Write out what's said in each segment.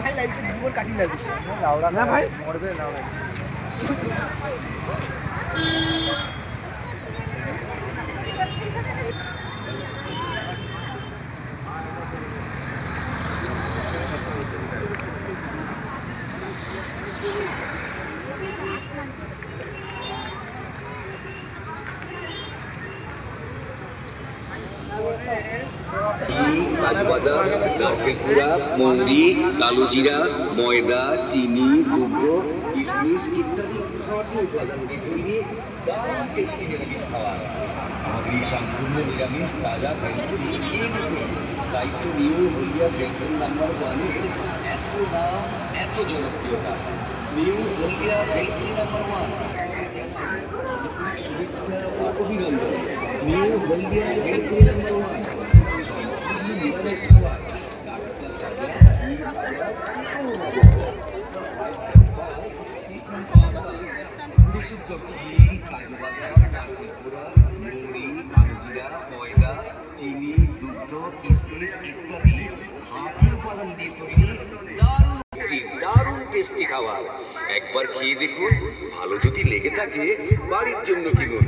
ভাই লাইফে জীবন কাটি লাগবে না ভাই মরবে না ভাই কাজু বাদাম, নারকেল কুড়া, মৌরি, কালো জিরা, ময়দা, চিনি, দুগ্ধ, কিশমিশ ইত্যাদি খাঁটি উপাদান দিয়ে তৈরি দারুণ টেস্টি নিরামিষ খাবার। আমাদের এই সম্পূর্ণ নিরামিষ তাজা ভেলপুরি খেয়ে দেখুন। দায়িত্ব নিয়েও হলদিয়া ভেলপুরি নাম্বার 1 এর এত নাম, এত জনপ্রিয়তা। নিউ হলদিয়া ভেলপুরি নাম্বার 1। শুভেচ্ছা ও অভিনন্দন। নিউ হলদিয়া ভেলপুরি নাম্বার 1। বিশুদ্ধ ঘি, কাজু বাদাম, নারকেল কুড়া, মৌরি, কালোজিরা, ময়দা, চিনি, দুগ্ধ, কিশমিশ ইত্যাদি খাঁটি উপাদান দিয়ে তৈরি দারুণ টেস্টি খাবার। একবার খেয়ে দেখুন, ভালো যদি লেগে থাকে বাড়ির জন্য কিনুন।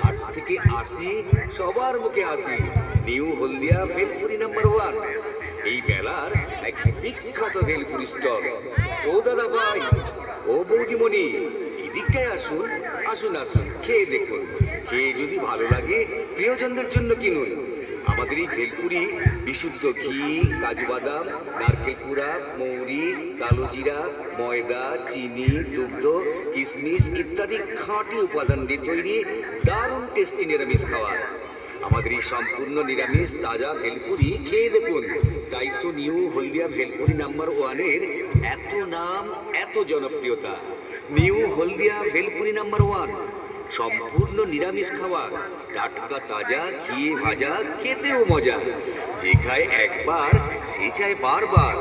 8 থেকে 80 সবার মুখে হাসি। নিউ হলদিয়া ভেলপুরি নাম্বার 1। এই মেলার এক বিখ্যাত ভেলপুরি স্টল। ও দাদা ভাই, ও বৌদিমণি, এদিকটায় আসুন আসুন আসুন, খেয়ে দেখুন। খেয়ে যদি ভালো লাগে প্রিয়জনদের জন্য কিনুন। আমাদের এই ভেলপুরি বিশুদ্ধ ঘি, কাজু বাদাম, নারকেল কুড়া, মৌরি, কালো জিরা, ময়দা, চিনি, দুগ্ধ, কিশমিশ ইত্যাদি খাঁটি উপাদান দিয়ে তৈরি দারুণ টেস্টি নিরামিষ খাবার। আমাদের এই সম্পূর্ণ নিরামিষ তাজা ভেলপুরি খেয়ে দেখুন। দায়িত্ব নিউ হলদিয়া ভেলপুরি নাম্বার 1 এর এত নাম, এত জনপ্রিয়তা। নিউ হলদিয়া ভেলপুরি নাম্বার 1 সম্পূর্ণ নিরামিষ খাবার, টাটকা তাজা, ঘিয়ে ভাজা, খেতেও মজা। যে খায় একবার সে চায় বারবার।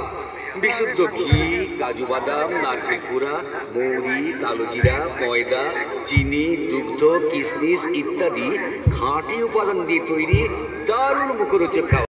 বিশুদ্ধ ঘি, কাজু বাদাম, নারকেল কুড়া, মৌরি, কালো জিরা, ময়দা, চিনি, দুগ্ধ, কিশমিশ ইত্যাদি খাঁটি উপাদান দিয়ে তৈরি দারুণ মুখরোচক খাবার।